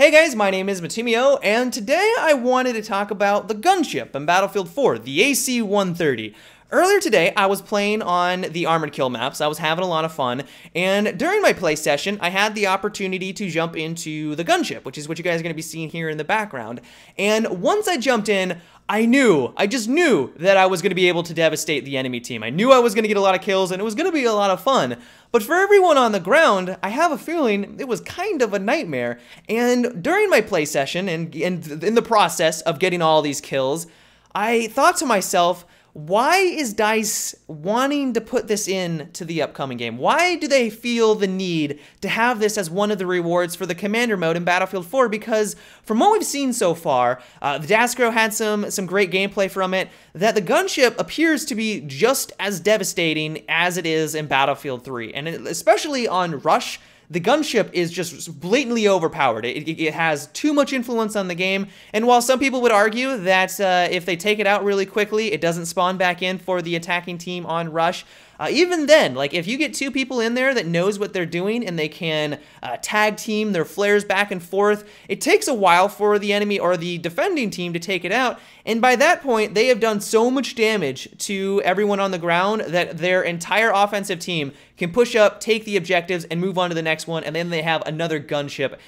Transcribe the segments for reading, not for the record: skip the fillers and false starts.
Hey guys, my name is Matimio, and today I wanted to talk about the gunship in Battlefield 4, the AC130. Earlier today, I was playing on the armored kill maps. I was having a lot of fun, and during my play session, I had the opportunity to jump into the gunship, which is what you guys are going to be seeing here in the background. And once I jumped in, I just knew that I was going to be able to devastate the enemy team. I knew I was going to get a lot of kills, and it was going to be a lot of fun. But for everyone on the ground, I have a feeling it was kind of a nightmare. And during my play session, and in the process of getting all these kills, I thought to myself, why is DICE wanting to put this in to the upcoming game? Why do they feel the need to have this as one of the rewards for the Commander mode in Battlefield 4? Because from what we've seen so far, the Dascro had some great gameplay from it, that the gunship appears to be just as devastating as it is in Battlefield 3. And especially on Rush, the gunship is just blatantly overpowered. It has too much influence on the game, and while some people would argue that if they take it out really quickly, it doesn't spawn back in for the attacking team on Rush, even then, like if you get two people in there that knows what they're doing and they can tag team their flares back and forth, it takes a while for the enemy or the defending team to take it out. And by that point, they have done so much damage to everyone on the ground that their entire offensive team can push up, take the objectives, and move on to the next one. And then they have another gunship,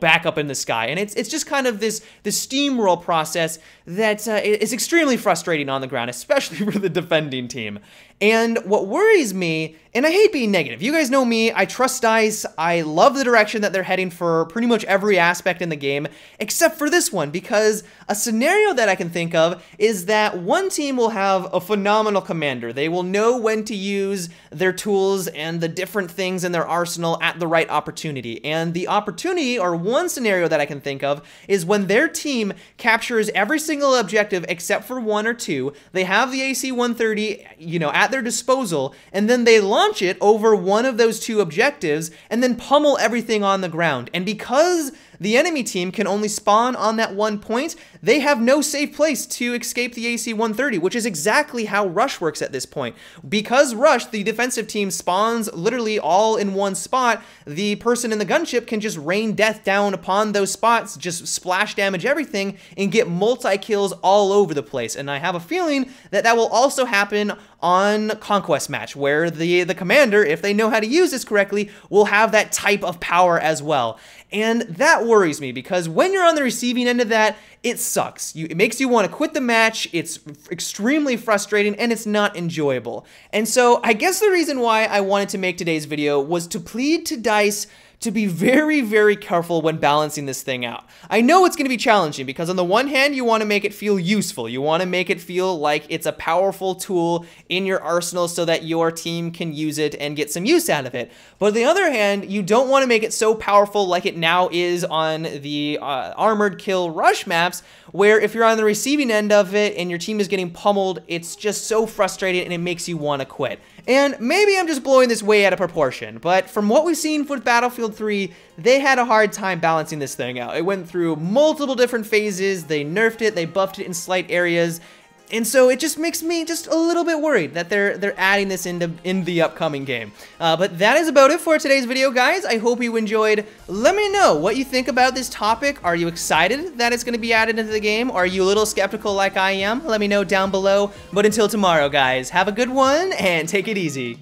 back up in the sky. And it's just kind of this steamroll process that is extremely frustrating on the ground, especially for the defending team. And what worries me, and I hate being negative, you guys know me, I trust DICE, I love the direction that they're heading for pretty much every aspect in the game, except for this one, because a scenario that I can think of is that one team will have a phenomenal commander. They will know when to use their tools and the different things in their arsenal at the right opportunity. And the opportunity, or one scenario that I can think of, is when their team captures every single objective except for one or two. They have the AC130, at their disposal, and then they launch it over one of those two objectives and then pummel everything on the ground. And because the enemy team can only spawn on that one point, they have no safe place to escape the AC-130, which is exactly how Rush works at this point. Because Rush, the defensive team, spawns literally all in one spot, the person in the gunship can just rain death down upon those spots, just splash damage everything, and get multi-kills all over the place. And I have a feeling that that will also happen on Conquest Match, where the commander, if they know how to use this correctly, will have that type of power as well. And that worries me, because when you're on the receiving end of that, it sucks. It makes you want to quit the match, it's extremely frustrating, and it's not enjoyable. And so I guess the reason why I wanted to make today's video was to plead to DICE to be very, very careful when balancing this thing out. I know it's going to be challenging, because on the one hand, you want to make it feel useful. You want to make it feel like it's a powerful tool in your arsenal so that your team can use it and get some use out of it. But on the other hand, you don't want to make it so powerful like it now is on the armored kill rush maps, where if you're on the receiving end of it and your team is getting pummeled, it's just so frustrating and it makes you want to quit. And maybe I'm just blowing this way out of proportion, but from what we've seen with Battlefield 3, they had a hard time balancing this thing out. It went through multiple different phases, they nerfed it, they buffed it in slight areas, and so it just makes me just a little bit worried that they're adding this in the upcoming game. But that is about it for today's video, guys. I hope you enjoyed. Let me know what you think about this topic. Are you excited that it's going to be added into the game? Are you a little skeptical like I am? Let me know down below. But until tomorrow, guys, have a good one and take it easy.